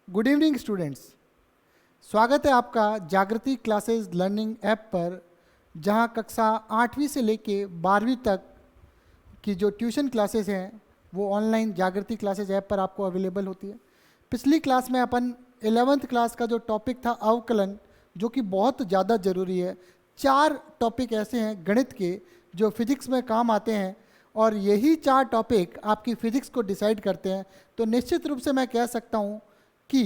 Good evening students. स्वागत है आपका जागृति क्लासेस लर्निंग ऐप पर, जहां कक्षा 8वीं से लेके 12वीं तक की जो ट्यूशन क्लासेस हैं वो ऑनलाइन जागृति क्लासेस ऐप पर आपको अवेलेबल होती है। पिछली क्लास में अपन 11th क्लास का जो टॉपिक था अवकलन, जो कि बहुत ज़्यादा ज़रूरी है। 4 टॉपिक ऐसे हैं गणित के जो फिजिक्स में काम आते हैं और यही 4 टॉपिक आपकी फिजिक्स को डिसाइड करते हैं। तो निश्चित रूप से मैं कह सकता हूँ कि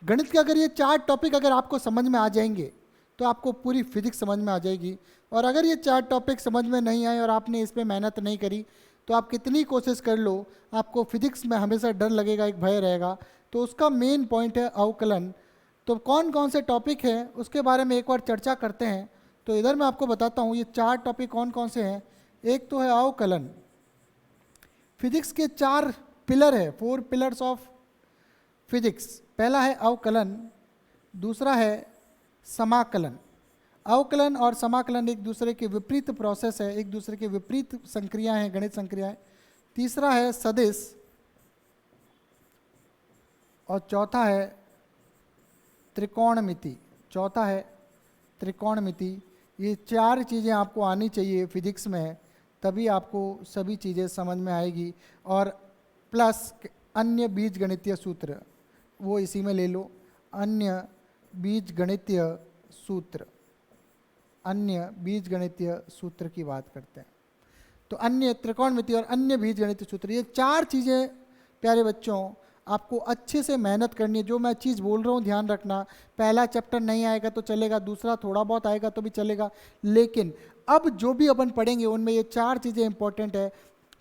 गणित के अगर ये 4 टॉपिक अगर आपको समझ में आ जाएंगे तो आपको पूरी फिजिक्स समझ में आ जाएगी। और अगर ये 4 टॉपिक समझ में नहीं आए और आपने इस पर मेहनत नहीं करी तो आप कितनी कोशिश कर लो, आपको फिजिक्स में हमेशा डर लगेगा, एक भय रहेगा। तो उसका मेन पॉइंट है अवकलन। तो कौन कौन से टॉपिक हैं उसके बारे में एक बार चर्चा करते हैं। तो इधर मैं आपको बताता हूँ ये 4 टॉपिक कौन कौन से हैं। एक तो है अवकलन। फिजिक्स के 4 पिलर है, 4 पिलर्स ऑफ फिजिक्स। पहला है अवकलन, दूसरा है समाकलन। अवकलन और समाकलन एक दूसरे के विपरीत प्रोसेस है, एक दूसरे के विपरीत संक्रियाएं हैं, गणित संक्रियाएं। तीसरा है सदिश और चौथा है त्रिकोणमिति। ये 4 चीज़ें आपको आनी चाहिए फिजिक्स में, तभी आपको सभी चीज़ें समझ में आएगी। और प्लस अन्य बीजगणितीय सूत्र, वो इसी में ले लो। अन्य बीजगणितीय सूत्र की बात करते हैं। तो अन्य त्रिकोणमिति और अन्य बीजगणितीय सूत्र, ये 4 चीज़ें प्यारे बच्चों आपको अच्छे से मेहनत करनी है। जो मैं चीज़ बोल रहा हूँ ध्यान रखना। पहला चैप्टर नहीं आएगा तो चलेगा, दूसरा थोड़ा बहुत आएगा तो भी चलेगा, लेकिन अब जो भी अपन पढ़ेंगे उनमें ये 4 चीज़ें इंपॉर्टेंट है।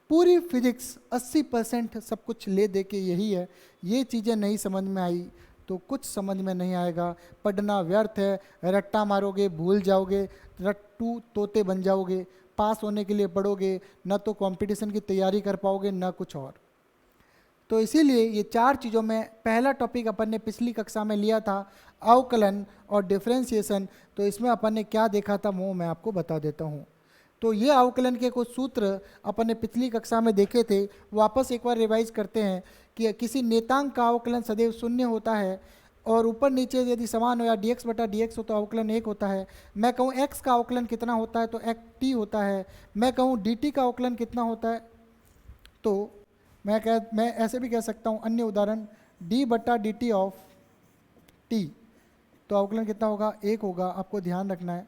पूरी फिजिक्स 80% सब कुछ ले दे के यही है। ये चीज़ें नहीं समझ में आई तो कुछ समझ में नहीं आएगा, पढ़ना व्यर्थ है, रट्टा मारोगे, भूल जाओगे, रट्टू तोते बन जाओगे। पास होने के लिए पढ़ोगे, न तो कंपटीशन की तैयारी कर पाओगे न कुछ और। तो इसीलिए ये 4 चीज़ों में पहला टॉपिक अपन ने पिछली कक्षा में लिया था अवकलन और डिफरेंशिएशन। तो इसमें अपन ने क्या देखा था वो मैं आपको बता देता हूँ। तो ये अवकलन के कुछ सूत्र अपन ने पिछली कक्षा में देखे थे, वापस एक बार रिवाइज करते हैं कि किसी नेतांक का अवकलन सदैव 0 होता है और ऊपर नीचे यदि समान हो या dx बटा dx हो तो अवकलन 1 होता है। मैं कहूँ x का अवकलन कितना होता है तो t होता है। मैं कहूँ dt का अवकलन कितना होता है तो मैं ऐसे भी कह सकता हूँ, अन्य उदाहरण d बटा dt ऑफ t, तो अवकलन कितना होगा 1 होगा। आपको ध्यान रखना है,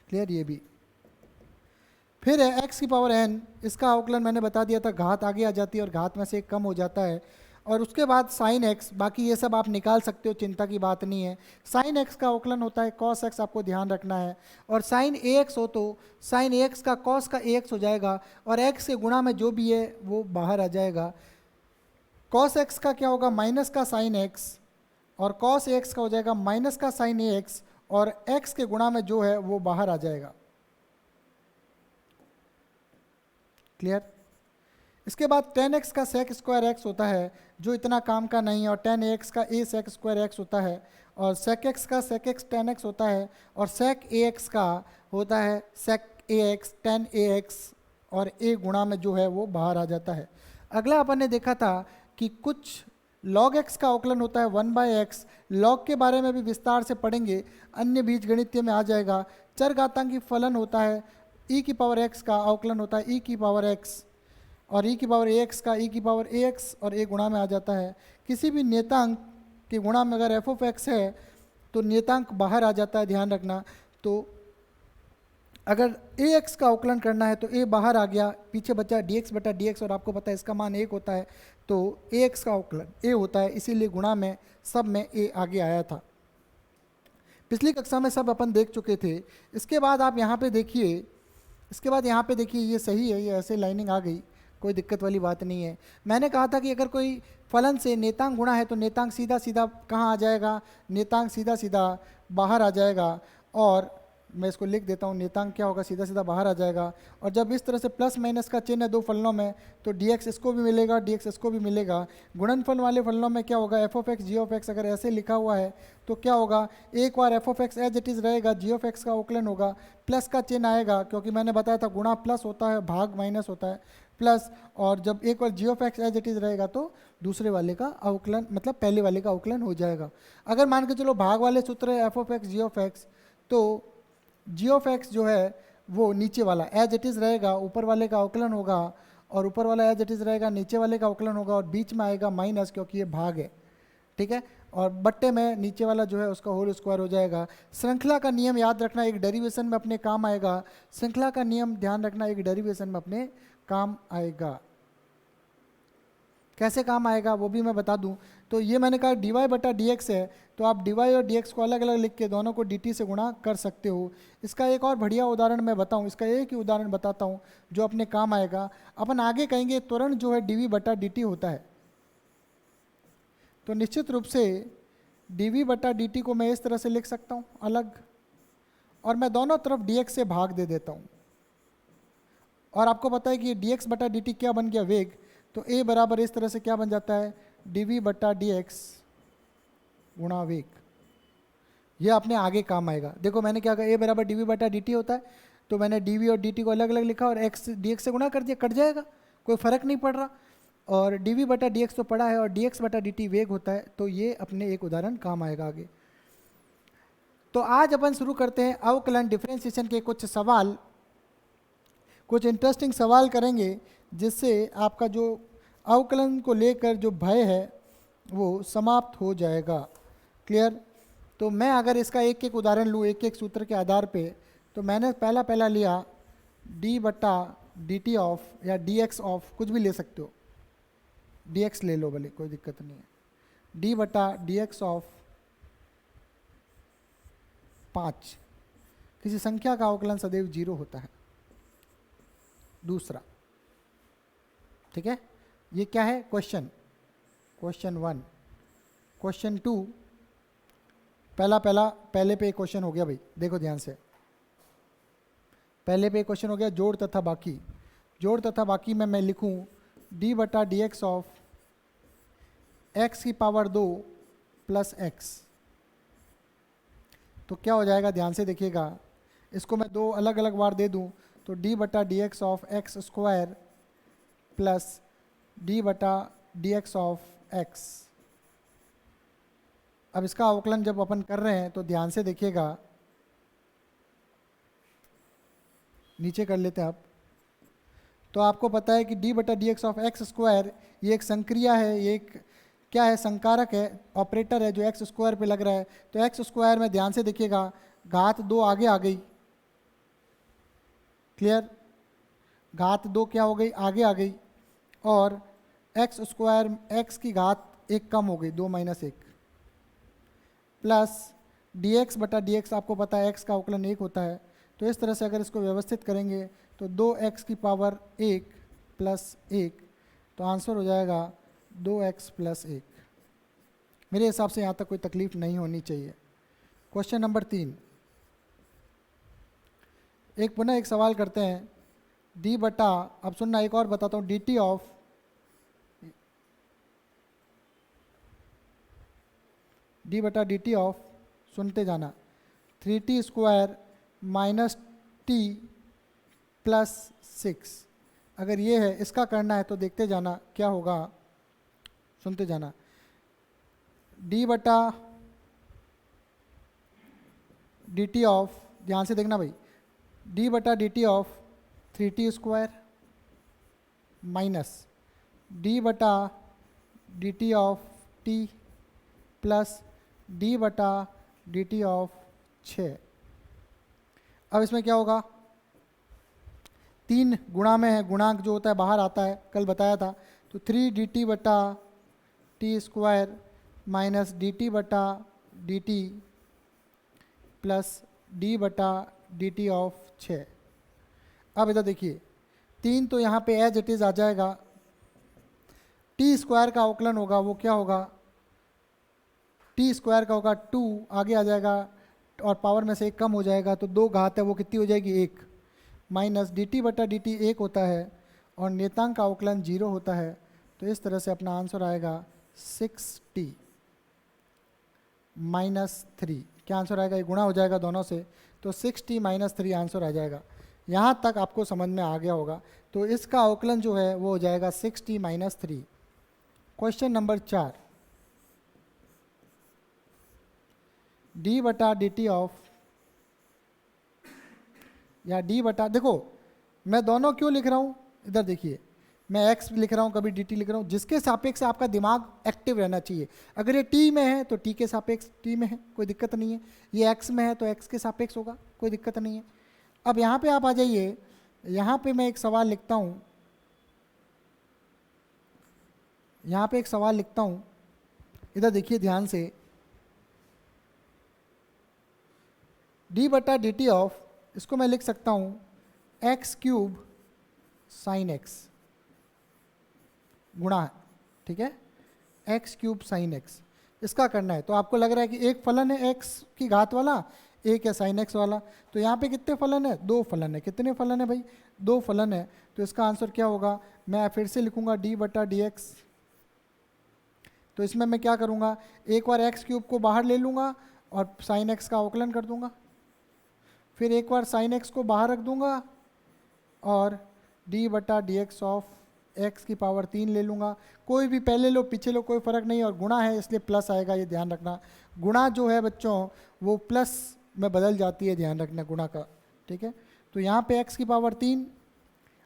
क्लियर। ये भी फिर है x की पावर n, इसका अवकलन मैंने बता दिया था, घात आगे आ जाती है और घात में से 1 कम हो जाता है। और उसके बाद साइन x, बाकी ये सब आप निकाल सकते हो, चिंता की बात नहीं है। साइन x का अवकलन होता है cos x, आपको ध्यान रखना है। और साइन ax हो तो साइन ax का cos का ax हो जाएगा और x से गुणा में जो भी है वो बाहर आ जाएगा। cos x का क्या होगा माइनस का साइन x और cos ax का हो जाएगा माइनस का साइन ax और x के गुणा में जो है वो बाहर आ जाएगा, क्लियर। इसके बाद tan x का sec स्क्वायर x होता है जो इतना काम का नहीं है, और tan ax का a sec स्क्वायर x होता है, और sec x का sec x tan x होता है, और sec ax का होता है sec ax tan ax, और a गुणा में जो है वो बाहर आ जाता है। अगला अपन ने देखा था कि कुछ log x का अवकलन होता है 1/x। log के बारे में भी विस्तार से पढ़ेंगे, अन्य बीजगणितीय में आ जाएगा। चरघातांकी फलन होता है, e की पावर x का अवकलन होता है e की पावर x, और e की पावर ax का e की पावर ax और a गुणा में आ जाता है। किसी भी नेतांक के गुणा में अगर f ऑफ x है तो नेतांक बाहर आ जाता है, ध्यान रखना। तो अगर ax का अवकलन करना है तो a बाहर आ गया, पीछे बचा dx बटा dx, और आपको पता है इसका मान 1 होता है, तो ax का अवकलन a होता है, इसीलिए गुणा में सब में a आगे आया था। पिछली कक्षा में सब अपन देख चुके थे। इसके बाद आप यहाँ पे देखिए, ये सही है, ये ऐसे लाइनिंग आ गई, कोई दिक्कत वाली बात नहीं है। मैंने कहा था कि अगर कोई फलन से नेतांक गुणा है तो नेतांक सीधा सीधा कहाँ आ जाएगा, नेतांक सीधा सीधा बाहर आ जाएगा। और मैं इसको लिख देता हूँ, नेतांक क्या होगा, सीधा सीधा बाहर आ जाएगा। और जब इस तरह से प्लस माइनस का चिन्ह है 2 फलनों में तो dx इसको भी मिलेगा, dx इसको भी मिलेगा। गुणनफल वाले फलनों में क्या होगा, f of x g of x अगर ऐसे लिखा हुआ है तो क्या होगा, एक बार f of x as it is रहेगा, g ऑफ x का अवकलन होगा, प्लस का चिन्ह आएगा क्योंकि मैंने बताया था गुणा प्लस होता है, भाग माइनस होता है। प्लस, और जब एक बार g of x as it is रहेगा तो दूसरे वाले का अवकलन, मतलब पहले वाले का अवकलन हो जाएगा। अगर मान के चलो भाग वाले सूत्र है f of x g of x, तो जी ऑफ एक्स जो है वो नीचे वाला एज इट इज़ रहेगा, ऊपर वाले का अवकलन होगा, और ऊपर वाला एज इट इज़ रहेगा, नीचे वाले का अवकलन होगा, और बीच में आएगा माइनस, क्योंकि ये भाग है, ठीक है। और बट्टे में नीचे वाला जो है उसका होल स्क्वायर हो जाएगा। श्रृंखला का नियम याद रखना, एक डेरिवेशन में अपने काम आएगा। श्रृंखला का नियम ध्यान रखना, एक डेरिवेशन में अपने काम आएगा। कैसे काम आएगा वो भी मैं बता दूं। तो ये मैंने कहा dy बटा dx है, तो आप dy और dx को अलग अलग लिख के दोनों को dt से गुणा कर सकते हो। इसका एक और बढ़िया उदाहरण मैं बताऊं, इसका एक ही उदाहरण बताता हूं जो अपने काम आएगा। अपन आगे कहेंगे त्वरण जो है dv बटा dt होता है, तो निश्चित रूप से dv बटा dt को मैं इस तरह से लिख सकता हूं अलग, और मैं दोनों तरफ dx से भाग दे देता हूं। और आपको पता है कि dx बटा dt क्या बन गया, वेग। तो a बराबर इस तरह से क्या बन जाता है, dv बटा dx गुणा वेग। ये अपने आगे काम आएगा। देखो मैंने क्या कहा, a बराबर dv बटा dt होता है, तो मैंने dv और dt को अलग अलग लिखा और x dx से गुणा कर दिया, कट जाएगा, कोई फर्क नहीं पड़ रहा। और dv बटा dx तो पड़ा है, और dx बटा dt वेग होता है, तो ये अपने एक उदाहरण काम आएगा आगे। तो आज अपन शुरू करते हैं अवकलन डिफरेंशिएशन के कुछ सवाल, कुछ इंटरेस्टिंग सवाल करेंगे, जिससे आपका जो अवकलन को लेकर जो भय है वो समाप्त हो जाएगा। क्लियर। तो मैं अगर इसका एक एक उदाहरण लूँ एक एक सूत्र के आधार पे, तो मैंने पहला लिया d बटा dt ऑफ, या dx ऑफ, कुछ भी ले सकते हो, dx ले लो भले, कोई दिक्कत नहीं है। d बटा dx ऑफ 5, किसी संख्या का अवकलन सदैव 0 होता है। दूसरा, ठीक है, ये क्या है, क्वेश्चन 1। क्वेश्चन 2, पहले पे एक क्वेश्चन हो गया भाई, देखो ध्यान से। पहले पे एक क्वेश्चन हो गया जोड़ तथा बाकी। जोड़ तथा बाकी में मैं लिखूं d बटा dx ऑफ x की पावर 2 प्लस x। तो क्या हो जाएगा, ध्यान से देखिएगा, इसको मैं दो अलग अलग बार दे दूं, तो d बटा dx of x square plus d बटा dx ऑफ x। अब इसका अवकलन जब अपन कर रहे हैं तो ध्यान से देखिएगा, नीचे कर लेते हैं आप। तो आपको पता है कि d बटा dx ऑफ एक्स स्क्वायर ये एक संक्रिया है, ये एक क्या है, संकारक है, ऑपरेटर है जो एक्स स्क्वायर पे लग रहा है। तो एक्स स्क्वायर में ध्यान से देखिएगा, घात 2 आगे आ गई। क्लियर। घात 2 क्या हो गई, आगे आ गई, और एक्स स्क्वायर एक्स की घात 1 कम हो गई, 2 माइनस 1, प्लस dx बटा dx, आपको पता है x का अवकलन 1 होता है। तो इस तरह से अगर इसको व्यवस्थित करेंगे तो 2x की पावर 1 प्लस 1, तो आंसर हो जाएगा 2x प्लस 1। मेरे हिसाब से यहाँ तक कोई तकलीफ नहीं होनी चाहिए। क्वेश्चन नंबर 3, एक पुनः एक सवाल करते हैं। d बटा, अब सुनना एक और बताता हूँ, dt ऑफ d बटा dt ऑफ, सुनते जाना, 3t square minus t plus 6। अगर ये है, इसका करना है तो देखते जाना क्या होगा, सुनते जाना। d बटा dt ऑफ, ध्यान से देखना भाई, d बटा dt of 3t square minus d बटा dt of t plus d बटा dt ऑफ 6। अब इसमें क्या होगा, 3 गुणा में है, गुणांक जो होता है बाहर आता है, कल बताया था। तो 3 dt बटा t स्क्वायर माइनस dt बटा dt प्लस d बटा dt ऑफ 6। अब इधर देखिए, 3 तो यहाँ पे एज इट इज़ आ जाएगा, t स्क्वायर का अवकलन होगा वो क्या होगा, t स्क्वायर का होगा 2, आगे आ जाएगा और पावर में से 1 कम हो जाएगा, तो 2 घात है वो कितनी हो जाएगी, 1, माइनस dt बटा dt 1 होता है, और नेतांक का अवकलन 0 होता है। तो इस तरह से अपना आंसर आएगा 6t माइनस 3। क्या आंसर आएगा, ये गुणा हो जाएगा दोनों से, तो 6t माइनस 3 आंसर आ जाएगा। यहाँ तक आपको समझ में आ गया होगा। तो इसका अवकलन जो है वो हो जाएगा 6t minus 3। Question number 4, D बटा डी टी ऑफ, या डी बटा, देखो मैं दोनों क्यों लिख रहा हूँ, इधर देखिए, मैं x लिख रहा हूँ, कभी dt लिख रहा हूँ, जिसके सापेक्ष आपका दिमाग एक्टिव रहना चाहिए। अगर ये t में है तो t के सापेक्ष t में है, कोई दिक्कत नहीं है। ये x में है तो x के सापेक्ष होगा, कोई दिक्कत नहीं है। अब यहाँ पे आप आ जाइए, यहाँ पे मैं एक सवाल लिखता हूँ, यहाँ पे एक सवाल लिखता हूँ, इधर देखिए ध्यान से, d बटा डी टी ऑफ, इसको मैं लिख सकता हूँ एक्स क्यूब साइन एक्स गुणा, ठीक है, एक्स क्यूब साइन एक्स, इसका करना है। तो आपको लग रहा है कि एक फलन है एक्स की घात वाला, एक है साइन एक्स वाला, तो यहाँ पे कितने फलन है, दो फलन है। कितने फलन है भाई, दो फलन है। तो इसका आंसर क्या होगा, मैं फिर से लिखूंगा डी बटा डी एक्स। तो इसमें मैं क्या करूँगा, एक बार एक्स क्यूब को बाहर ले लूँगा और साइन एक्स का अवकलन कर दूंगा, फिर एक बार साइन एक्स को बाहर रख दूंगा और डी बटा डी एक्स ऑफ एक्स की पावर 3 ले लूँगा। कोई भी पहले लो पीछे लो कोई फ़र्क नहीं, और गुणा है इसलिए प्लस आएगा, ये ध्यान रखना। गुणा जो है बच्चों वो प्लस में बदल जाती है, ध्यान रखना गुणा का, ठीक है। तो यहाँ पे एक्स की पावर 3,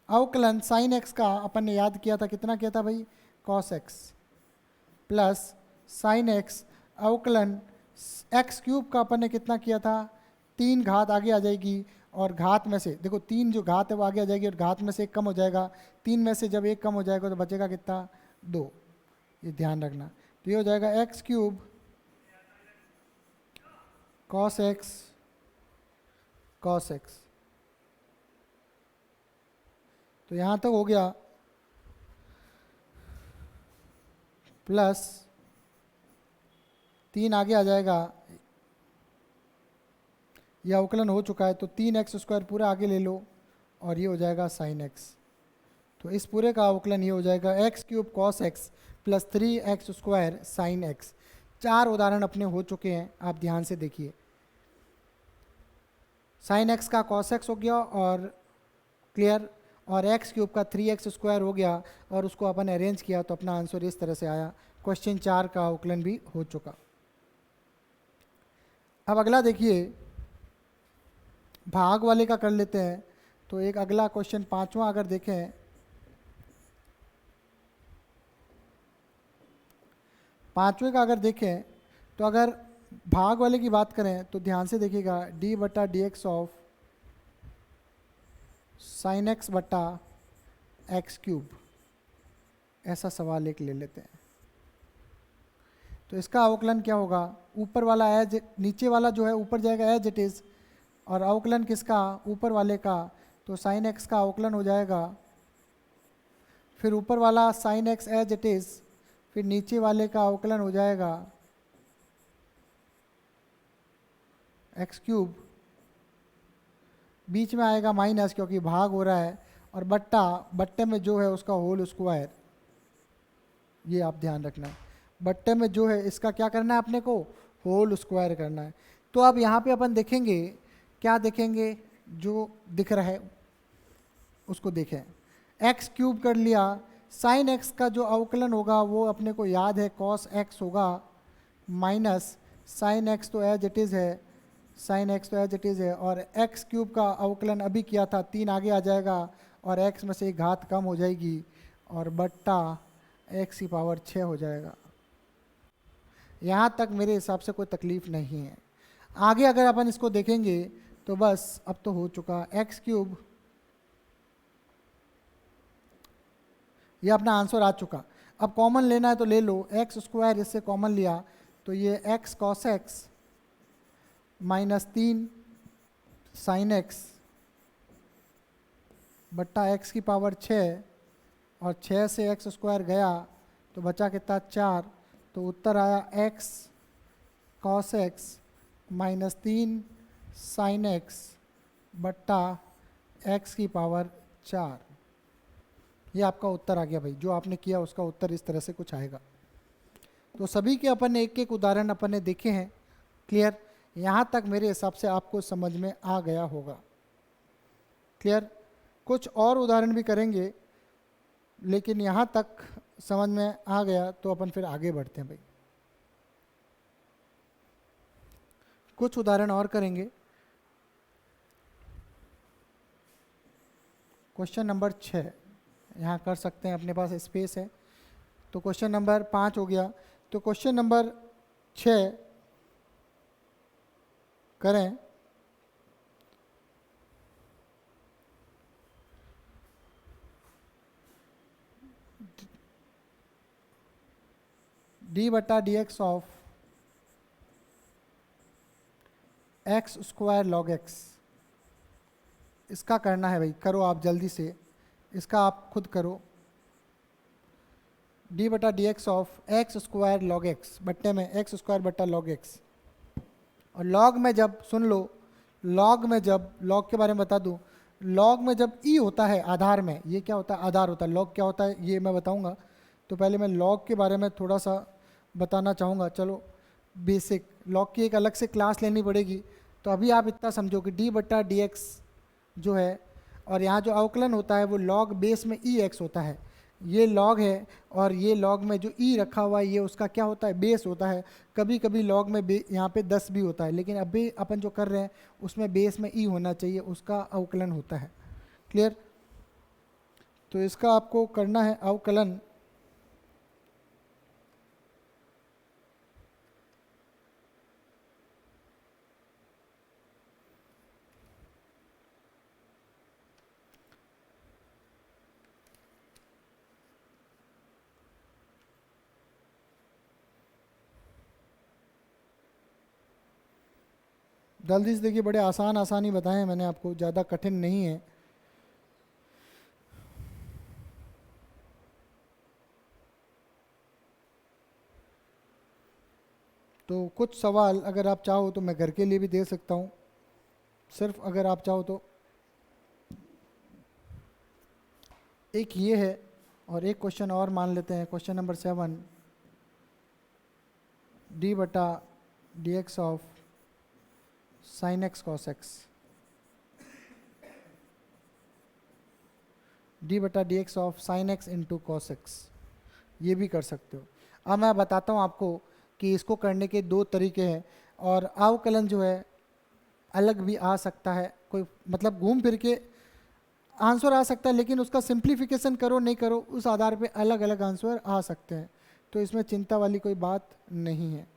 अवकलन साइन एक्स का अपन ने याद किया था, कितना किया था भाई, cos x, plus sine x अवकलन एक्स क्यूब का अपन ने कितना किया था, 3 घात आगे आ जाएगी, और घात में से देखो 3 जो घात है वो आगे आ जाएगी, और घात में से 1 कम हो जाएगा। 3 में से जब 1 कम हो जाएगा तो बचेगा कितना, 2, ये ध्यान रखना। तो ये हो जाएगा x cube cos x cos x. तो यहाँ तक हो गया, प्लस 3 आगे आ जाएगा, यह अवकलन हो चुका है, तो 3x स्क्वायर पूरा आगे ले लो और ये हो जाएगा साइन एक्स। तो इस पूरे का अवकलन ये हो जाएगा x cube cos x plus 3x square sine x. 4 उदाहरण अपने हो चुके हैं, आप ध्यान से देखिए। साइन एक्स का कॉस एक्स हो गया और क्लियर, और एक्स क्यूब का 3x स्क्वायर हो गया, और उसको अपन अरेंज किया तो अपना आंसर इस तरह से आया। क्वेश्चन 4 का अवकलन भी हो चुका। अब अगला देखिए, भाग वाले का कर लेते हैं। तो एक अगला क्वेश्चन 5वां अगर देखें, पाँचवें का अगर देखें तो अगर भाग वाले की बात करें तो ध्यान से देखिएगा, डी बटा d x of sine x बटा एक्स क्यूब, ऐसा सवाल एक ले लेते हैं। तो इसका अवकलन क्या होगा, ऊपर वाला एज, नीचे वाला जो है ऊपर जाएगा एज इट इज़, और अवकलन किसका, ऊपर वाले का। तो साइन एक्स का अवकलन हो जाएगा, फिर ऊपर वाला sine x as it is, फिर नीचे वाले का अवकलन हो जाएगा एक्स क्यूब, बीच में आएगा माइनस क्योंकि भाग हो रहा है, और बट्टा, बट्टे में जो है उसका होल स्क्वायर। ये आप ध्यान रखना, बट्टे में जो है इसका क्या करना है अपने को, होल स्क्वायर करना है। तो अब यहाँ पे अपन देखेंगे, क्या देखेंगे, जो दिख रहा है उसको देखें। एक्स क्यूब कर लिया, साइन एक्स का जो अवकलन होगा वो अपने को याद है कॉस एक्स होगा, माइनस साइन एक्स तो एज इट इज़ है, साइन एक्स तो एज इट इज़ है, और एक्स क्यूब का अवकलन अभी किया था, 3 आगे आ जाएगा, और एक्स में से एक घात कम हो जाएगी, और बट्टा एक्स की पावर 6 हो जाएगा। यहाँ तक मेरे हिसाब से कोई तकलीफ़ नहीं है। आगे अगर अपन इसको देखेंगे तो बस अब तो हो चुका, एक्स क्यूब, ये अपना आंसर आ चुका। अब कॉमन लेना है तो ले लो, एक्स स्क्वायर इससे कॉमन लिया तो ये x cos x minus 3 sine x बट्टा एक्स की पावर 6, और 6 से एक्स स्क्वायर गया तो बचा कितना, 4। तो उत्तर आया x cos x minus 3 sine x बट्टा एक्स की पावर 4। ये आपका उत्तर आ गया भाई, जो आपने किया उसका उत्तर इस तरह से कुछ आएगा। तो सभी के अपन ने एक एक उदाहरण अपन ने देखे हैं। क्लियर, यहाँ तक मेरे हिसाब से आपको समझ में आ गया होगा। क्लियर, कुछ और उदाहरण भी करेंगे, लेकिन यहाँ तक समझ में आ गया तो अपन फिर आगे बढ़ते हैं भाई। कुछ उदाहरण और करेंगे। क्वेश्चन नंबर 6 यहाँ कर सकते हैं, अपने पास स्पेस है। तो क्वेश्चन नंबर 5 हो गया, तो क्वेश्चन नंबर 6 करें। डी बटा d x of x square log x, इसका करना है भाई। करो आप जल्दी से, इसका आप खुद करो। डी बटा d x of x square log x बट्टे में एक्स स्क्वायर बट्टा लॉग एक्स। और लॉग में जब, सुन लो, लॉग में जब, लॉग के बारे में बता दूं, लॉग में जब ई होता है आधार में, ये क्या होता है, आधार होता है। लॉग क्या होता है ये मैं बताऊंगा, तो पहले मैं लॉग के बारे में थोड़ा सा बताना चाहूँगा। चलो बेसिक, लॉग की एक अलग से क्लास लेनी पड़ेगी। तो अभी आप इतना समझो कि डी बट्टा डी एक्स जो है, और यहाँ जो अवकलन होता है वो लॉग बेस में ई एक्स होता है। ये लॉग है, और ये लॉग में जो ई रखा हुआ है ये उसका क्या होता है, बेस होता है। कभी कभी लॉग में यहाँ पे 10 भी होता है, लेकिन अभी अपन जो कर रहे हैं उसमें बेस में ई होना चाहिए, उसका अवकलन होता है। क्लियर? तो इसका आपको करना है अवकलन। जल्दी से देखिए, बड़े आसान आसान ही बताए हैं मैंने आपको, ज़्यादा कठिन नहीं है। तो कुछ सवाल अगर आप चाहो तो मैं घर के लिए भी दे सकता हूँ, सिर्फ अगर आप चाहो तो। एक ये है, और एक क्वेश्चन और मान लेते हैं, क्वेश्चन नंबर 7, डी बटा d x of sine x cos x, d बटा d x of sine x into cos x, ये भी कर सकते हो। अब मैं बताता हूँ आपको कि इसको करने के दो तरीके हैं, और अवकलन जो है अलग भी आ सकता है, कोई मतलब घूम फिर के आंसर आ सकता है, लेकिन उसका सिंप्लीफिकेशन करो नहीं करो उस आधार पे अलग अलग आंसर आ सकते हैं। तो इसमें चिंता वाली कोई बात नहीं है।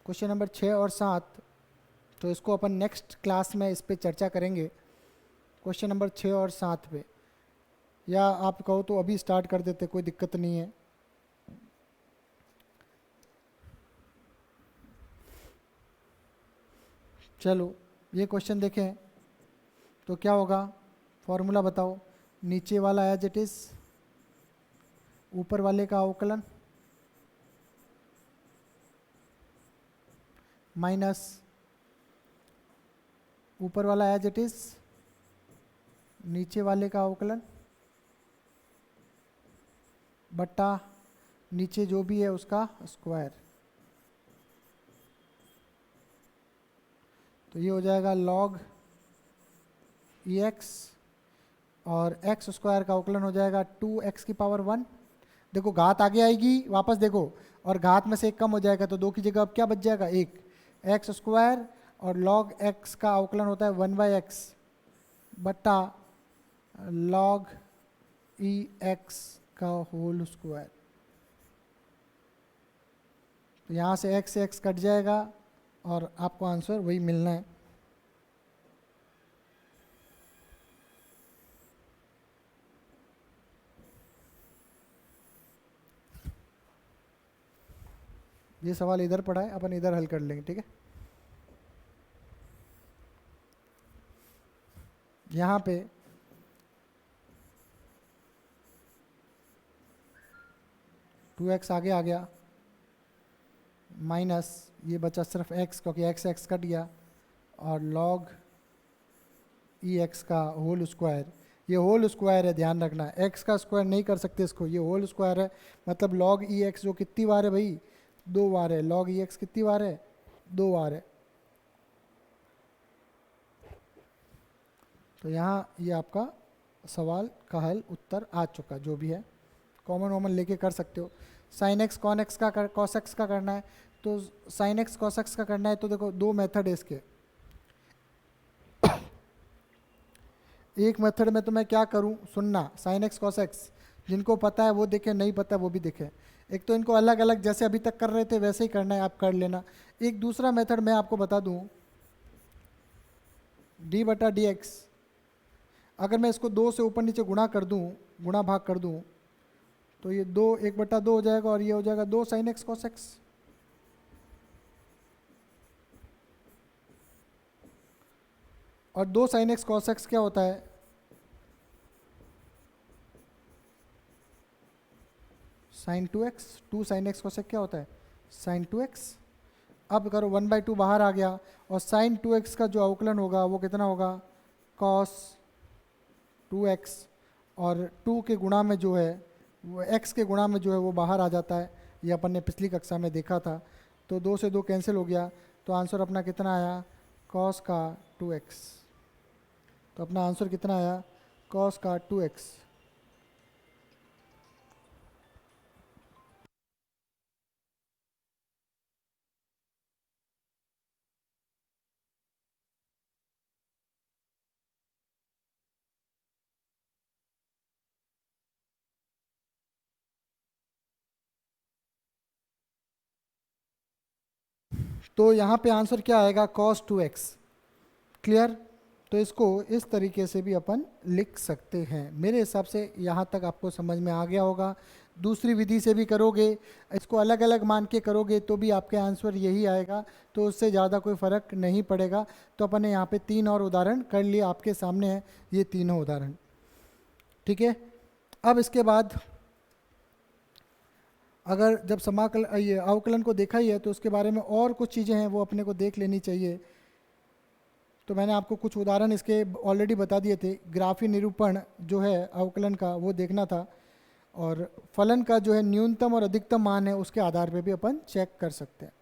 क्वेश्चन नंबर 6 और 7, तो इसको अपन नेक्स्ट क्लास में इस पे चर्चा करेंगे, क्वेश्चन नंबर 6 और 7 पे। या आप कहो तो अभी स्टार्ट कर देते, कोई दिक्कत नहीं है। चलो ये क्वेश्चन देखें तो क्या होगा, फॉर्मूला बताओ। नीचे वाला एज इट इज, ऊपर वाले का अवकलन, माइनस ऊपर वाला एज इट इज, नीचे वाले का अवकलन, बट्टा नीचे जो भी है उसका स्क्वायर। तो ये हो जाएगा लॉग ई एक्स, और एक्स स्क्वायर का अवकलन हो जाएगा 2x की पावर 1। देखो घात आगे आएगी, वापस देखो, और घात में से एक कम हो जाएगा, तो 2 की जगह अब क्या बच जाएगा, 1 एक्स स्क्वायर, और लॉग एक्स का अवकलन होता है 1/x बट्टा लॉग ई एक्स का होल स्क्वायर। तो यहाँ से x कट जाएगा, और आपको आंसर वही मिलना है। ये सवाल इधर पड़ा है, अपन इधर हल कर लेंगे, ठीक है। यहाँ पे टू एक्स आगे आ गया, माइनस ये बचा सिर्फ x, क्योंकि x कट गया, और log ई एक्स का होल स्क्वायर। ये होल स्क्वायर है, ध्यान रखना, x का स्क्वायर नहीं कर सकते इसको, ये होल स्क्वायर है। मतलब log ई एक्स जो कितनी बार है भाई, 2 बार है। log ई एक्स कितनी बार है, 2 बार है। तो यहाँ ये आपका सवाल का हल उत्तर आ चुका, जो भी है कॉमन वॉमन लेके कर सकते हो। साइन एक्स कॉन एक्स का कॉस एक्स का करना है, तो साइन एक्स कॉस एक्स का करना है तो देखो दो मेथड है इसके। एक मेथड में तो मैं क्या करूं, सुनना, साइन एक्स कॉस एक्स जिनको पता है वो देखे, नहीं पता है वो भी देखे। एक तो इनको अलग अलग जैसे अभी तक कर रहे थे वैसे ही करना है, आप कर लेना। एक दूसरा मेथड मैं आपको बता दूं, डी बटा डी एक्स, अगर मैं इसको दो से ऊपर नीचे गुणा कर दूं, गुणा भाग कर दूं, तो ये दो एक बटा दो हो जाएगा और ये हो जाएगा दो साइन एक्स कॉस एक्स। और दो साइन एक्स कॉस एक्स क्या होता है, sine two x, two sine x cos x क्या होता है, साइन टू एक्स। अब करो 1/2 बाहर आ गया, और साइन टू एक्स का जो अवकलन होगा वो कितना होगा, कॉस टू एक्स, और टू के गुणा में जो है वो एक्स के गुणा में जो है वो बाहर आ जाता है, ये अपन ने पिछली कक्षा में देखा था। तो दो से दो कैंसिल हो गया, तो आंसर अपना कितना आया, कॉस का 2x। तो अपना आंसर कितना आया, कॉस का 2x। तो यहाँ पे आंसर क्या आएगा, cos 2x। क्लियर। तो इसको इस तरीके से भी अपन लिख सकते हैं। मेरे हिसाब से यहाँ तक आपको समझ में आ गया होगा। दूसरी विधि से भी करोगे, इसको अलग अलग मान के करोगे तो भी आपके आंसर यही आएगा, तो उससे ज़्यादा कोई फ़र्क नहीं पड़ेगा। तो अपन ने यहाँ पे 3 और उदाहरण कर लिए, आपके सामने है ये तीनों उदाहरण। ठीक है। अब इसके बाद अगर जब समाकल ये अवकलन को देखा ही है तो उसके बारे में और कुछ चीज़ें हैं वो अपने को देख लेनी चाहिए। तो मैंने आपको कुछ उदाहरण इसके ऑलरेडी बता दिए थे। ग्राफी निरूपण जो है अवकलन का वो देखना था, और फलन का जो है न्यूनतम और अधिकतम मान है उसके आधार पे भी अपन चेक कर सकते हैं।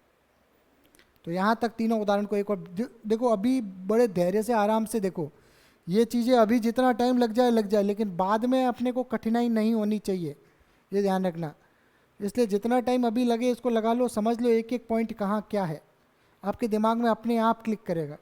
तो यहाँ तक तीनों उदाहरण को एक और देखो, अभी बड़े धैर्य से आराम से देखो। ये चीज़ें अभी जितना टाइम लग जाए, लेकिन बाद में अपने को कठिनाई नहीं होनी चाहिए, ये ध्यान रखना। इसलिए जितना टाइम अभी लगे इसको लगा लो, समझ लो एक एक पॉइंट कहाँ क्या है, आपके दिमाग में अपने आप क्लिक करेगा।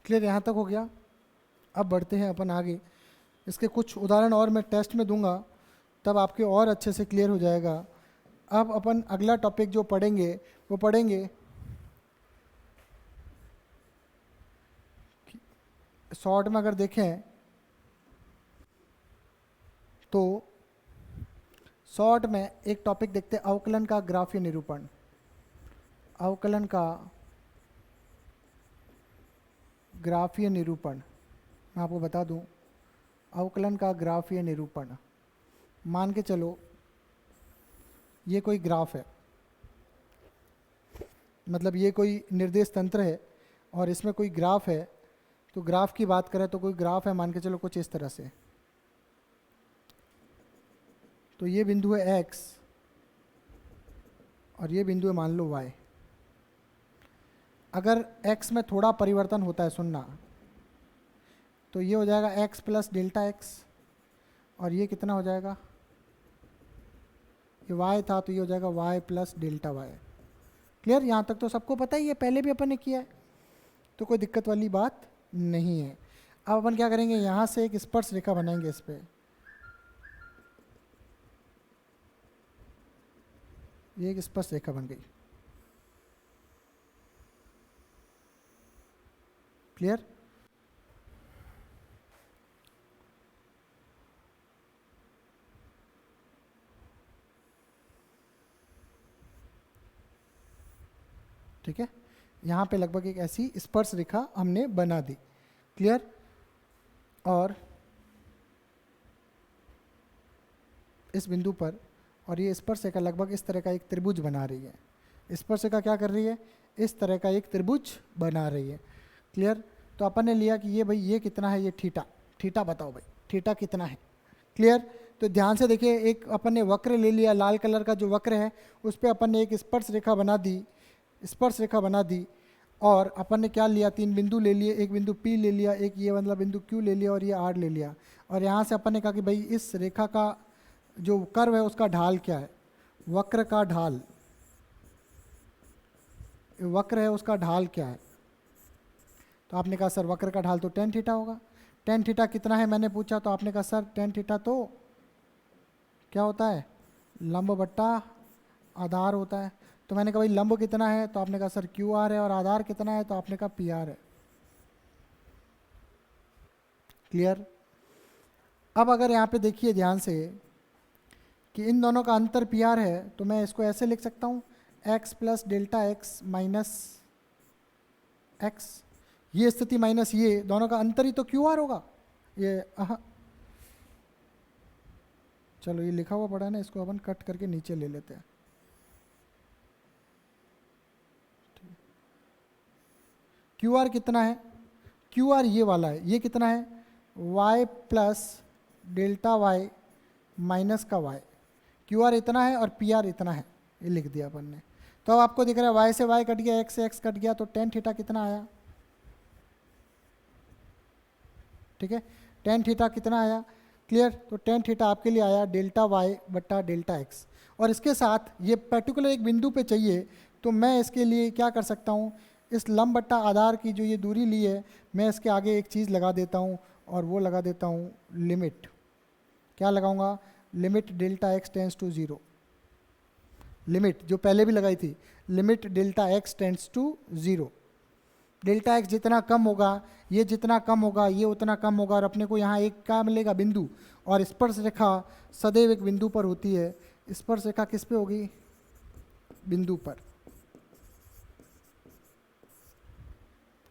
क्लियर, यहाँ तक हो गया। अब बढ़ते हैं अपन आगे। इसके कुछ उदाहरण और मैं टेस्ट में दूंगा, तब आपके और अच्छे से क्लियर हो जाएगा। अब अपन अगला टॉपिक जो पढ़ेंगे वो पढ़ेंगे शॉर्ट में अगर देखें तो शॉर्ट में एक टॉपिक देखते हैं, अवकलन का ग्राफीय निरूपण। अवकलन का ग्राफीय निरूपण मैं आपको बता दूं, अवकलन का ग्राफीय निरूपण। मान के चलो ये कोई ग्राफ है, मतलब ये कोई निर्देश तंत्र है और इसमें कोई ग्राफ है। तो ग्राफ की बात करें तो कोई ग्राफ है, मान के चलो कुछ इस तरह से। तो ये बिंदु है x और ये बिंदु है मान लो y। अगर x में थोड़ा परिवर्तन होता है, सुनना, तो ये हो जाएगा x प्लस डेल्टा एक्स, और ये कितना हो जाएगा, ये y था तो ये हो जाएगा y plus delta y. Clear? यहाँ तक तो सबको पता ही है, पहले भी अपन ने किया है, तो कोई दिक्कत वाली बात नहीं है। अब अपन क्या करेंगे, यहाँ से एक स्पर्श रेखा बनाएंगे इस पर, ये एक स्पर्श रेखा बन गई। क्लियर? ठीक है, यहाँ पे लगभग एक ऐसी स्पर्श रेखा हमने बना दी। क्लियर? और इस बिंदु पर, और ये स्पर्श रेखा लगभग इस तरह का एक त्रिभुज बना रही है। स्पर्श रेखा क्या कर रही है, इस तरह का एक त्रिभुज बना रही है। क्लियर? तो अपन ने लिया कि ये भाई ये कितना है, ये थीटा, थीटा बताओ भाई थीटा कितना है। क्लियर? तो ध्यान से देखिए, एक अपन ने वक्र ले लिया, लाल कलर का जो वक्र है उस पर अपन ने एक स्पर्श रेखा बना दी, स्पर्श रेखा बना दी। और अपन ने क्या लिया, 3 बिंदु ले लिए, एक बिंदु P ले लिया, एक ये मतलब बिंदु Q ले लिया, और ये R ले लिया। और यहाँ से अपन ने कहा कि भाई इस रेखा का जो कर्व है उसका ढाल क्या है, वक्र का ढाल, वक्र है उसका ढाल क्या है। तो आपने कहा सर वक्र का ढाल तो tan थीटा होगा। tan थीटा कितना है मैंने पूछा, तो आपने कहा सर tan थीटा तो क्या होता है, लंब बट्टा आधार होता है। तो मैंने कहा भाई लंब कितना है, तो आपने कहा सर QR है, और आधार कितना है, तो आपने कहा PR है। क्लियर? अब अगर यहाँ पे देखिए ध्यान से कि इन दोनों का अंतर PR है, तो मैं इसको ऐसे लिख सकता हूँ x plus delta x minus x. ये स्थिति माइनस ये दोनों का अंतर ही तो QR होगा। ये चलो ये लिखा हुआ पड़ा है ना, इसको अपन कट करके नीचे ले लेते हैं। QR कितना है, QR ये वाला है, ये कितना है y plus delta y minus का y। QR इतना है और PR इतना है, ये लिख दिया अपन ने। तो अब आपको दिख रहा है y से y कट गया, x से x कट गया, तो tan थीटा कितना आया। ठीक है, tan थीटा कितना आया। क्लियर? तो tan थीटा आपके लिए आया डेल्टा वाई बट्टा डेल्टा एक्स। और इसके साथ ये पर्टिकुलर एक बिंदु पे चाहिए, तो मैं इसके लिए क्या कर सकता हूँ, इस लंब बट्टा आधार की जो ये दूरी ली है, मैं इसके आगे एक चीज़ लगा देता हूँ, और वो लगा देता हूँ लिमिट। क्या लगाऊंगा, limit delta x tends to 0। Limit जो पहले भी लगाई थी, limit delta x tends to 0। Delta x जितना कम होगा, ये जितना कम होगा, ये उतना कम होगा, और अपने को यहाँ एक क्या मिलेगा, बिंदु। और स्पर्श रेखा सदैव एक बिंदु पर होती है। स्पर्श रेखा किस पे होगी, बिंदु पर।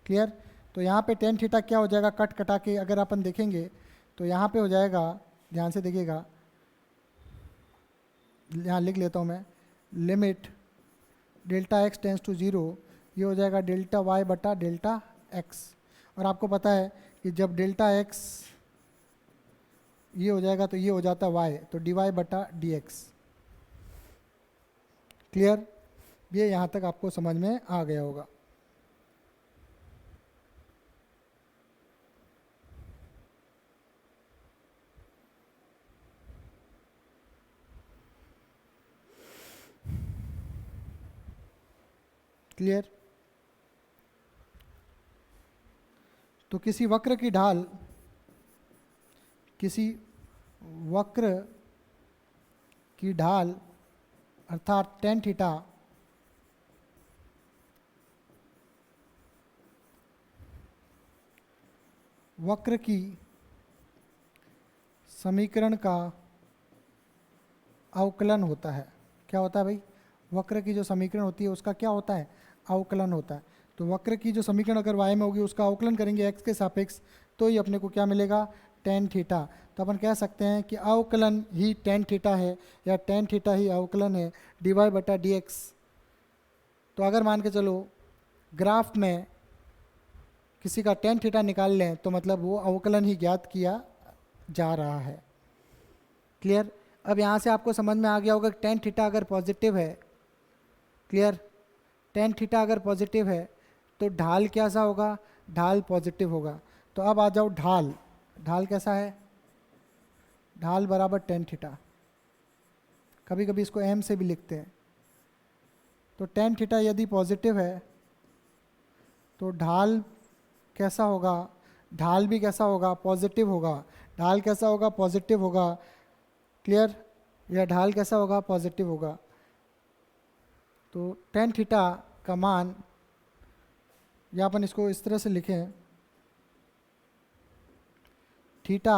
क्लियर? तो यहाँ पे tan थीटा क्या हो जाएगा, कट कटा के अगर अपन देखेंगे तो यहाँ पे हो जाएगा, ध्यान से देखिएगा, यहाँ लिख लेता हूँ मैं, limit delta x tends to 0, ये हो जाएगा डेल्टा वाई बटा डेल्टा एक्स। और आपको पता है कि जब डेल्टा एक्स ये हो जाएगा तो ये हो जाता है वाई, तो डी वाई बटा डी एक्स। क्लियर? ये यहाँ तक आपको समझ में आ गया होगा। क्लियर? तो किसी वक्र की ढाल, किसी वक्र की ढाल अर्थात tan थीटा वक्र की समीकरण का अवकलन होता है। क्या होता है भाई, वक्र की जो समीकरण होती है उसका क्या होता है, अवकलन होता है। तो वक्र की जो समीकरण अगर y में होगी उसका अवकलन करेंगे x के सापेक्ष, तो ही अपने को क्या मिलेगा, tan थीटा। तो अपन कह सकते हैं कि अवकलन ही tan थीटा है, या tan थीटा ही अवकलन है dy बटा dx। तो अगर मान के चलो ग्राफ में किसी का tan थीटा निकाल लें, तो मतलब वो अवकलन ही ज्ञात किया जा रहा है। क्लियर? अब यहाँ से आपको समझ में आ गया होगा tan थीटा अगर पॉजिटिव है, क्लियर, tan थीटा अगर पॉजिटिव है तो ढाल कैसा होगा, ढाल पॉजिटिव होगा। तो अब आ जाओ ढाल। ढाल कैसा है? ढाल बराबर टेन थीटा। कभी कभी इसको एम से भी लिखते हैं। तो टेन थीटा यदि पॉजिटिव है तो ढाल कैसा होगा? ढाल भी कैसा होगा? पॉजिटिव होगा। ढाल कैसा होगा? पॉजिटिव होगा। क्लियर? या ढाल कैसा होगा? पॉजिटिव होगा। तो टेन थीटा का मान, या अपन इसको इस तरह से लिखें, theta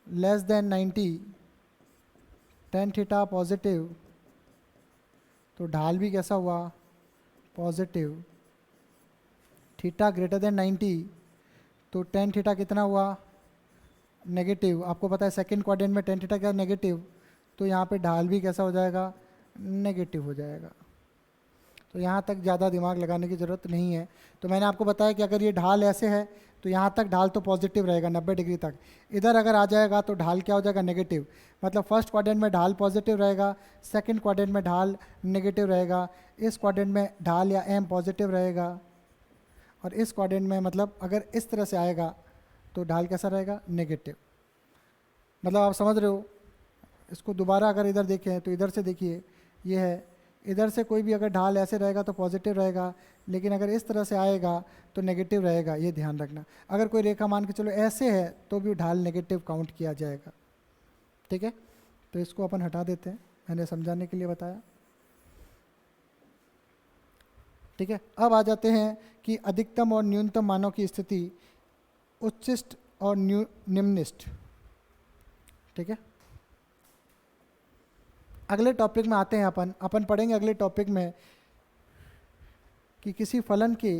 less than 90, tan theta positive, तो ढाल भी कैसा हुआ? पॉजिटिव। थीटा ग्रेटर देन 90, तो टेन थीटा कितना हुआ? नेगेटिव। आपको पता है सेकंड क्वाड्रेंट में टेन थीटा क्या? नेगेटिव। तो यहाँ पे ढाल भी कैसा हो जाएगा? नेगेटिव हो जाएगा। तो यहाँ तक ज़्यादा दिमाग लगाने की ज़रूरत नहीं है। तो मैंने आपको बताया कि अगर ये ढाल ऐसे है तो यहाँ तक ढाल तो पॉजिटिव रहेगा 90 डिग्री तक। इधर अगर आ जाएगा तो ढाल क्या हो जाएगा? नेगेटिव। मतलब फर्स्ट क्वाड्रेंट में ढाल पॉजिटिव रहेगा, सेकंड क्वाड्रेंट में ढाल नेगेटिव रहेगा, इस क्वाड्रेंट में ढाल या एम पॉजिटिव रहेगा, और इस क्वाड्रेंट में मतलब अगर इस तरह से आएगा तो ढाल कैसा रहेगा? नेगेटिव। मतलब आप समझ रहे हो? इसको दोबारा अगर इधर देखें तो इधर से देखिए, ये है, इधर से कोई भी अगर ढाल ऐसे रहेगा तो पॉजिटिव रहेगा, लेकिन अगर इस तरह से आएगा तो नेगेटिव रहेगा। ये ध्यान रखना। अगर कोई रेखा मान के चलो ऐसे है तो भी ढाल नेगेटिव काउंट किया जाएगा। ठीक है? तो इसको अपन हटा देते हैं, मैंने समझाने के लिए बताया। ठीक है? अब आ जाते हैं कि अधिकतम और न्यूनतम मानों की स्थिति, उच्चिष्ट और निम्निष्ट। ठीक है? अगले टॉपिक में आते हैं। अपन पढ़ेंगे अगले टॉपिक में कि किसी फलन के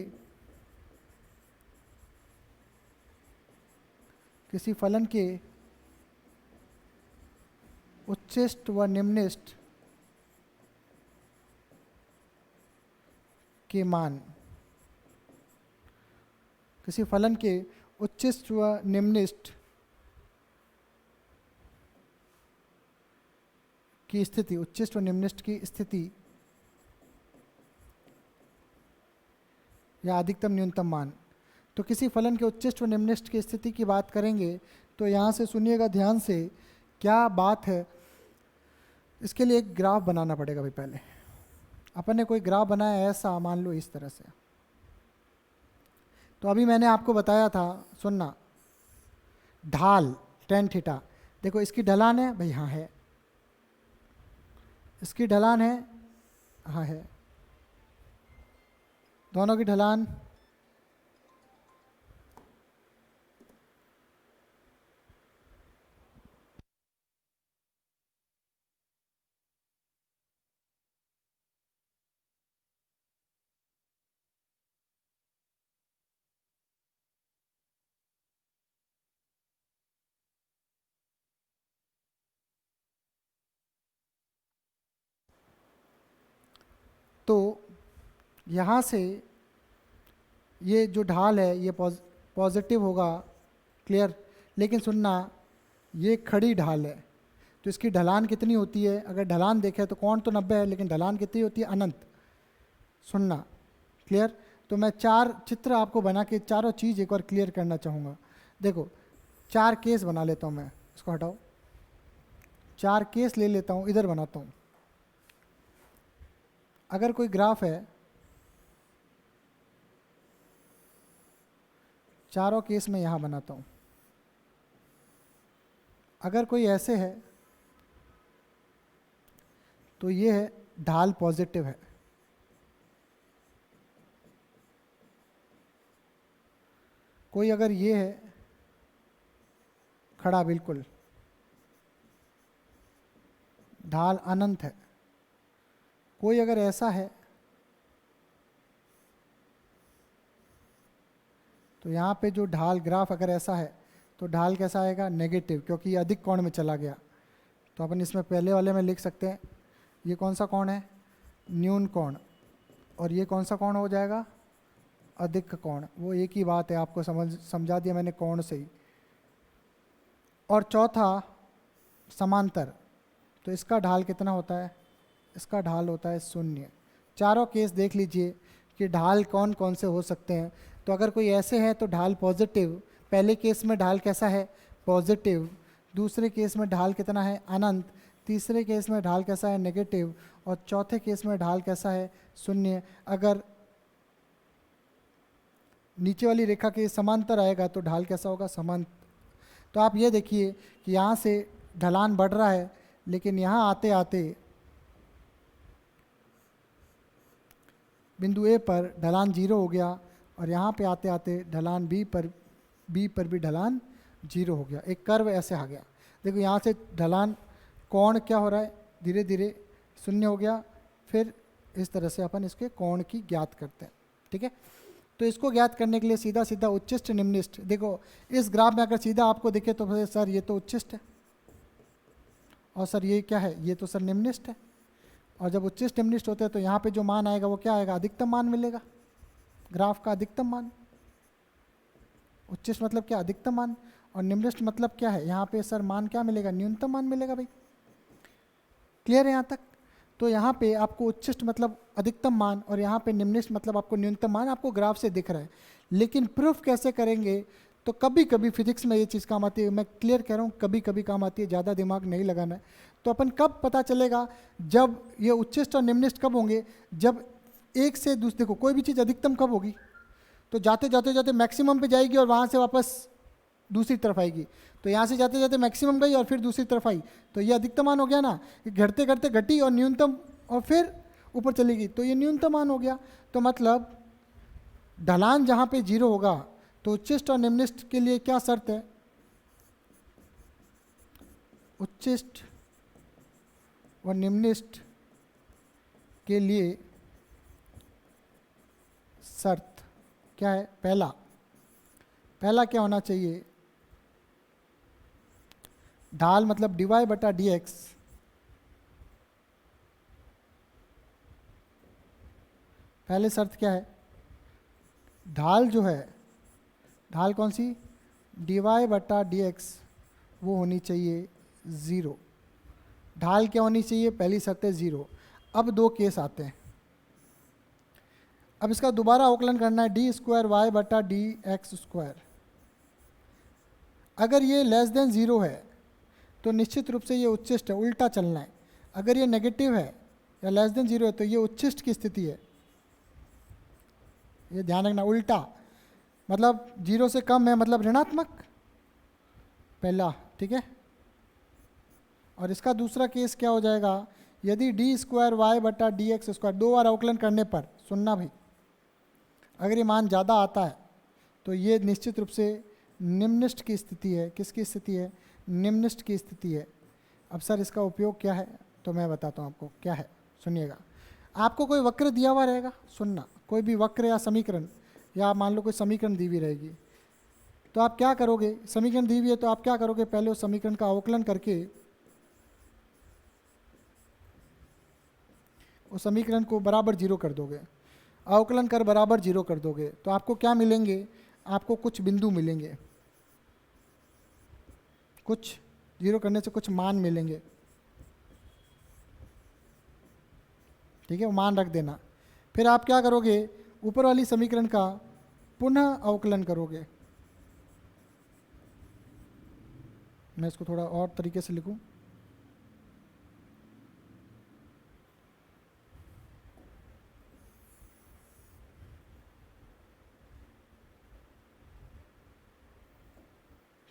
उच्चिष्ट व निम्निष्ट के मान, किसी फलन के उच्चिष्ट व निम्निष्ट की स्थिति, उच्चिष्ट व निम्निष्ट की स्थिति या अधिकतम न्यूनतम मान। तो किसी फलन के उच्चिष्ट व निम्निष्ट की स्थिति की बात करेंगे तो यहाँ से सुनिएगा ध्यान से, क्या बात है। इसके लिए एक ग्राफ बनाना पड़ेगा भाई। पहले अपन ने कोई ग्राफ बनाया ऐसा, मान लो इस तरह से। तो अभी मैंने आपको बताया था, सुनना, ढाल टेन थीटा, देखो इसकी ढलान है भाई, हाँ है, इसकी ढलान है, हाँ है, दोनों की ढलान तो यहाँ से ये जो ढाल है ये पॉजिटिव होगा। क्लियर? लेकिन सुनना, ये खड़ी ढाल है तो इसकी ढलान कितनी होती है? अगर ढलान देखें तो कोण तो 90 है, लेकिन ढलान कितनी होती है? अनंत। सुनना, क्लियर? तो मैं चार चित्र आपको बना के चारों चीज़ एक बार क्लियर करना चाहूँगा। देखो, चार केस बना लेता हूँ मैं, इसको हटाओ, चार केस ले लेता हूँ, इधर बनाता हूँ। अगर कोई ग्राफ है, चारों केस में यहाँ बनाता हूँ। अगर कोई ऐसे है तो ये है, ढाल पॉजिटिव है। कोई अगर ये है खड़ा बिल्कुल, ढाल अनंत है। कोई अगर ऐसा है तो यहाँ पे जो ढाल ग्राफ अगर ऐसा है तो ढाल कैसा आएगा? नेगेटिव, क्योंकि ये अधिक कोण में चला गया। तो अपन इसमें पहले वाले में लिख सकते हैं, ये कौन सा कोण है? न्यून कोण। और ये कौन सा कोण हो जाएगा? अधिक कोण। वो एक ही बात है, आपको समझा दिया मैंने कोण से ही। और चौथा समांतर, तो इसका ढाल कितना होता है? इसका ढाल होता है 0। चारों केस देख लीजिए कि ढाल कौन कौन से हो सकते हैं। तो अगर कोई ऐसे है तो ढाल पॉजिटिव, पहले केस में ढाल कैसा है, पॉजिटिव, दूसरे केस में ढाल कितना है, अनंत, तीसरे केस में ढाल कैसा है, नेगेटिव, और चौथे केस में ढाल कैसा है, शून्य। अगर नीचे वाली रेखा के समांतर आएगा तो ढाल कैसा होगा, समांतर। तो आप ये देखिए कि यहाँ से ढलान बढ़ रहा है, लेकिन यहाँ आते आते बिंदु ए पर ढलान 0 हो गया, और यहाँ पे आते आते ढलान बी पर भी ढलान 0 हो गया। एक कर्व ऐसे आ गया। देखो यहाँ से ढलान कोण क्या हो रहा है, धीरे धीरे शून्य हो गया। फिर इस तरह से अपन इसके कोण की ज्ञात करते हैं, ठीक है। तो इसको ज्ञात करने के लिए सीधा सीधा उच्चिष्ट निम्निष्ट, देखो इस ग्राफ में अगर सीधा आपको दिखे तो फिर सर ये तो उच्चिष्ट है, और सर ये क्या है, ये तो सर निम्निष्ट है। और जब उच्चिष्ट निम्निष्ट होते हैं तो यहाँ पे जो मान आएगा वो क्या आएगा, अधिकतम मान मिलेगा, ग्राफ का अधिकतम मान। उच्चिष्ट मतलब क्या, अधिकतम मान, और निम्निष्ट मतलब क्या है, यहाँ पे सर मान क्या मिलेगा, न्यूनतम मान मिलेगा भाई। क्लियर है यहाँ तक। तो यहाँ पे आपको उच्चिष्ट मतलब अधिकतम मान, और यहाँ पे निम्निष्ट मतलब आपको न्यूनतम मान आपको ग्राफ से दिख रहा है। लेकिन प्रूफ कैसे करेंगे, तो कभी कभी फिजिक्स में ये चीज़ काम आती है, मैं क्लियर कह रहा हूँ, कभी कभी काम आती है, ज़्यादा दिमाग नहीं लगाना है। तो अपन कब पता चलेगा, जब ये उच्चिष्ट और निम्निष्ट कब होंगे, जब एक से दूसरे, देखो कोई भी चीज़ अधिकतम कब होगी, तो जाते जाते जाते मैक्सिमम पे जाएगी और वहाँ से वापस दूसरी तरफ आएगी। तो यहाँ से जाते जाते मैक्सिमम गई और फिर दूसरी तरफ आई, तो ये अधिकतम मान हो गया ना। घटते घटते घटी और न्यूनतम, और फिर ऊपर चलेगी, तो ये न्यूनतम मान हो गया। तो मतलब ढलान जहाँ पे 0 होगा तो उच्चिष्ट और निम्निष्ट के लिए क्या शर्त है, उच्चिष्ट और निम्निष्ट के लिए शर्त क्या है, पहला क्या होना चाहिए, ढाल मतलब dy बटा dx पहले शर्त क्या है, ढाल जो है, ढाल कौन सी, dy बटा dx वो होनी चाहिए 0। ढाल क्या होनी चाहिए, पहली शर्त है 0। अब दो केस आते हैं, अब इसका दोबारा अवकलन करना है, डी स्क्वायर वाई बटा डी एक्स स्क्वायर। अगर ये लेस देन 0 है तो निश्चित रूप से ये उच्चिष्ट है, उल्टा चलना है। अगर ये नेगेटिव है या लेस देन 0 है तो ये उच्चिष्ट की स्थिति है, ये ध्यान रखना। उल्टा मतलब 0 से कम है मतलब ऋणात्मक, पहला, ठीक है। और इसका दूसरा केस क्या हो जाएगा, यदि डी स्क्वायर वाई बटा डी एक्स स्क्वायर, 2 बार अवकलन करने पर, सुनना भाई, अगर ये मान ज़्यादा आता है तो ये निश्चित रूप से निम्निष्ट की स्थिति है। किसकी स्थिति है, निम्निष्ट की स्थिति है। अब सर इसका उपयोग क्या है, तो मैं बताता हूँ आपको क्या है, सुनिएगा। आपको कोई वक्र दिया हुआ रहेगा, सुनना, कोई भी वक्र या समीकरण, या मान लो कोई समीकरण दी हुई रहेगी, तो आप क्या करोगे, समीकरण दी हुई है तो आप क्या करोगे, पहले उस समीकरण का अवकलन करके उस समीकरण को बराबर 0 कर दोगे, अवकलन कर बराबर 0 कर दोगे, तो आपको क्या मिलेंगे, आपको कुछ बिंदु मिलेंगे, कुछ 0 करने से कुछ मान मिलेंगे, ठीक है, वो मान रख देना। फिर आप क्या करोगे, ऊपर वाली समीकरण का पुनः अवकलन करोगे। मैं इसको थोड़ा और तरीके से लिखूं,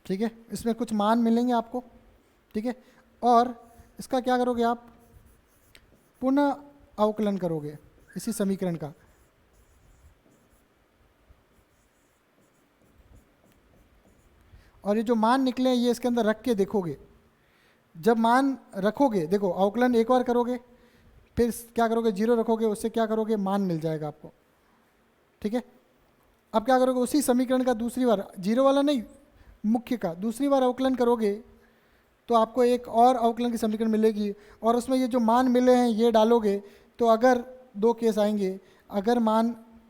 ठीक है, इसमें कुछ मान मिलेंगे आपको, ठीक है। और इसका क्या करोगे, आप पुनः अवकलन करोगे इसी समीकरण का। और ये जो मान निकले हैं ये इसके अंदर रख के देखोगे। जब मान रखोगे, देखो अवकलन एक बार करोगे, फिर क्या करोगे, 0 रखोगे, उससे क्या करोगे, मान मिल जाएगा आपको, ठीक है। अब क्या करोगे, उसी समीकरण का दूसरी बार, 0 वाला नहीं, मुख्य का दूसरी बार अवकलन करोगे तो आपको एक और अवकलन की समीकरण मिलेगी, और उसमें ये जो मान मिले हैं ये डालोगे। तो अगर दो केस आएंगे, अगर मान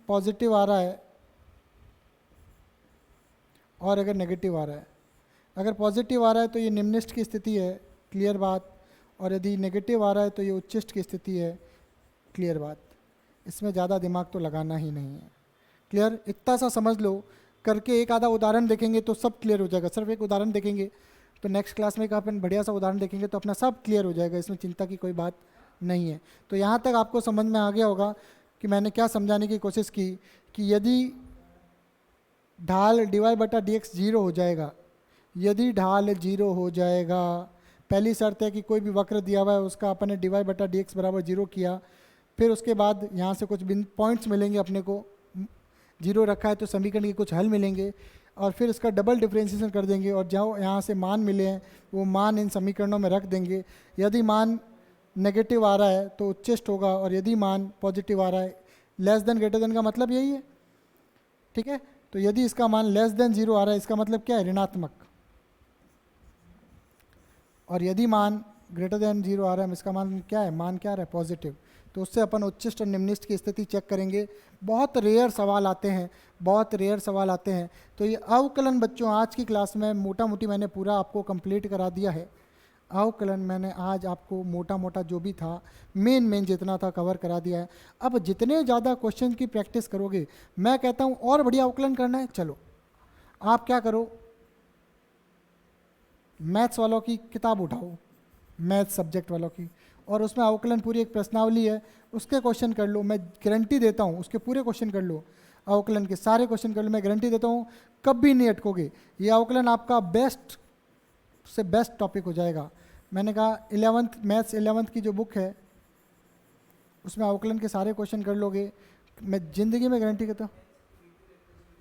पॉजिटिव आ रहा है और अगर नेगेटिव आ रहा है, अगर पॉजिटिव आ रहा है तो ये निम्निष्ट की स्थिति है, क्लियर बात, और यदि नेगेटिव आ रहा है तो ये उच्चिष्ट की स्थिति है, क्लियर बात। इसमें ज़्यादा दिमाग तो लगाना ही नहीं है, क्लियर। इतना सा समझ लो करके एक आधा उदाहरण देखेंगे तो सब क्लियर हो जाएगा। सिर्फ एक उदाहरण देखेंगे तो नेक्स्ट क्लास में एक अपन बढ़िया सा उदाहरण देखेंगे तो अपना सब क्लियर हो जाएगा, इसमें चिंता की कोई बात नहीं है। तो यहाँ तक आपको समझ में आ गया होगा कि मैंने क्या समझाने की कोशिश की कि यदि ढाल dy/dx 0 हो जाएगा, यदि ढाल 0 हो जाएगा, पहली शर्त है कि कोई भी वक्र दिया हुआ है उसका अपन ने dy/dx बराबर 0 किया, फिर उसके बाद यहाँ से कुछ पॉइंट्स मिलेंगे अपने को, 0 रखा है तो समीकरण के कुछ हल मिलेंगे, और फिर इसका डबल डिफरेंशिएशन कर देंगे और जो यहाँ से मान मिले हैं वो मान इन समीकरणों में रख देंगे। यदि मान नेगेटिव आ रहा है तो उच्चिष्ट होगा, और यदि मान पॉजिटिव आ रहा है, लेस देन ग्रेटर देन का मतलब यही है, ठीक है। तो यदि इसका मान लेस देन 0 आ रहा है इसका मतलब क्या है, ऋणात्मक, और यदि मान ग्रेटर देन 0 आ रहा है इसका मान क्या है, मान क्या आ रहा है, पॉजिटिव। तो उससे अपन उच्चिष्ट और निम्निष्ट की स्थिति चेक करेंगे। बहुत रेयर सवाल आते हैं, बहुत रेयर सवाल आते हैं। तो ये अवकलन बच्चों आज की क्लास में मोटा मोटी मैंने पूरा आपको कंप्लीट करा दिया है। अवकलन मैंने आज आपको मोटा मोटा जो भी था मेन जितना था कवर करा दिया है। अब जितने ज़्यादा क्वेश्चन की प्रैक्टिस करोगे, मैं कहता हूँ और बढ़िया अवकलन करना है, चलो आप क्या करो, मैथ्स वालों की किताब उठाओ, मैथ्स सब्जेक्ट वालों की, और उसमें अवकलन पूरी एक प्रश्नावली है, उसके क्वेश्चन कर लो। मैं गारंटी देता हूँ उसके पूरे क्वेश्चन कर लो, अवकलन के सारे क्वेश्चन कर लो, मैं गारंटी देता हूँ कभी नहीं अटकोगे। ये अवकलन आपका बेस्ट से बेस्ट टॉपिक हो जाएगा। मैंने कहा 11th मैथ्स 11th की जो बुक है उसमें अवकलन के सारे क्वेश्चन कर लोगे, मैं ज़िंदगी में गारंटी करता हूँ,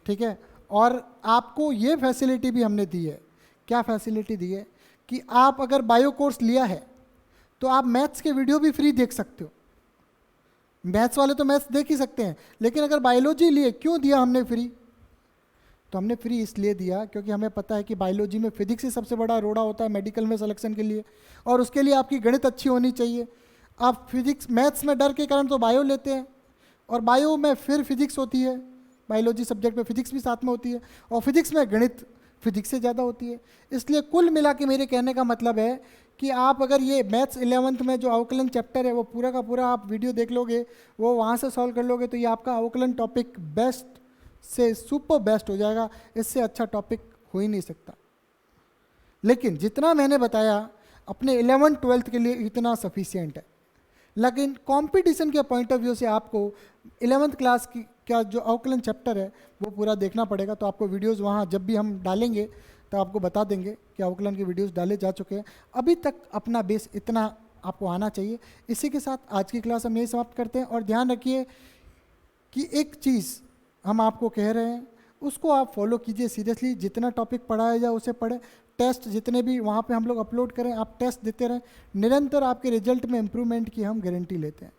ठीक है। और आपको ये फैसिलिटी भी हमने दी है, क्या फैसिलिटी दी है कि आप अगर बायो कोर्स लिया है तो आप मैथ्स के वीडियो भी फ्री देख सकते हो। मैथ्स वाले तो मैथ्स देख ही सकते हैं, लेकिन अगर बायोलॉजी लिए, क्यों दिया हमने फ्री, तो हमने फ्री इसलिए दिया क्योंकि हमें पता है कि बायोलॉजी में फिजिक्स ही सबसे बड़ा रोड़ा होता है मेडिकल में सिलेक्शन के लिए, और उसके लिए आपकी गणित अच्छी होनी चाहिए। आप फिजिक्स मैथ्स में डर के कारण तो बायो लेते हैं, और बायो में फिर फिजिक्स होती है, बायोलॉजी सब्जेक्ट में फिजिक्स भी साथ में होती है, और फिजिक्स में गणित फिजिक्स से ज़्यादा होती है। इसलिए कुल मिला के मेरे कहने का मतलब है कि आप अगर ये मैथ्स 11th में जो अवकलन चैप्टर है वो पूरा का पूरा आप वीडियो देख लोगे, वो वहाँ से सॉल्व कर लोगे, तो ये आपका अवकलन टॉपिक बेस्ट से सुपर बेस्ट हो जाएगा। इससे अच्छा टॉपिक हो ही नहीं सकता। लेकिन जितना मैंने बताया अपने 11th 12th के लिए इतना सफिशिएंट है, लेकिन कंपटीशन के पॉइंट ऑफ व्यू से आपको 11th क्लास की का जो अवकलन चैप्टर है वो पूरा देखना पड़ेगा। तो आपको वीडियोस वहाँ जब भी हम डालेंगे तो आपको बता देंगे कि अवकलन के वीडियोस डाले जा चुके हैं। अभी तक अपना बेस इतना आपको आना चाहिए। इसी के साथ आज की क्लास हम यही समाप्त करते हैं, और ध्यान रखिए कि एक चीज़ हम आपको कह रहे हैं उसको आप फॉलो कीजिए सीरियसली। जितना टॉपिक पढ़ाया जाए उसे पढ़ें, टेस्ट जितने भी वहाँ पे हम लोग अपलोड करें आप टेस्ट देते रहें, निरंतर आपके रिजल्ट में इम्प्रूवमेंट की हम गारंटी लेते हैं।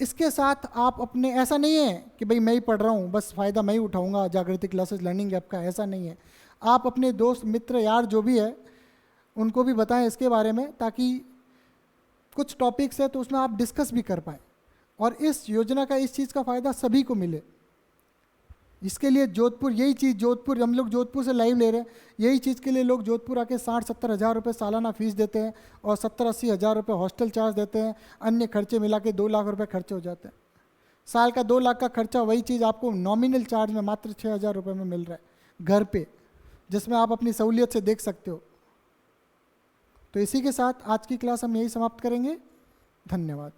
इसके साथ आप अपने, ऐसा नहीं है कि भाई मैं ही पढ़ रहा हूँ बस फ़ायदा मैं ही उठाऊँगा जागृति क्लासेस लर्निंग ऐप का, ऐसा नहीं है। आप अपने दोस्त मित्र यार जो भी है उनको भी बताएं इसके बारे में, ताकि कुछ टॉपिक्स है तो उसमें आप डिस्कस भी कर पाएँ, और इस योजना का, इस चीज़ का फ़ायदा सभी को मिले। इसके लिए जोधपुर, यही चीज़ जोधपुर, हम लोग जोधपुर से लाइव ले रहे हैं, यही चीज़ के लिए लोग जोधपुर आके 60-70 हज़ार रुपये सालाना फीस देते हैं, और 70-80 हज़ार रुपये हॉस्टल चार्ज देते हैं, अन्य खर्चे मिला के 2 लाख रुपये खर्चे हो जाते हैं। साल का 2 लाख का खर्चा, वही चीज़ आपको नॉमिनल चार्ज में मात्र 6,000 रुपये में मिल रहा है घर पे, जिसमें आप अपनी सहूलियत से देख सकते हो। तो इसी के साथ आज की क्लास हम यही समाप्त करेंगे। धन्यवाद।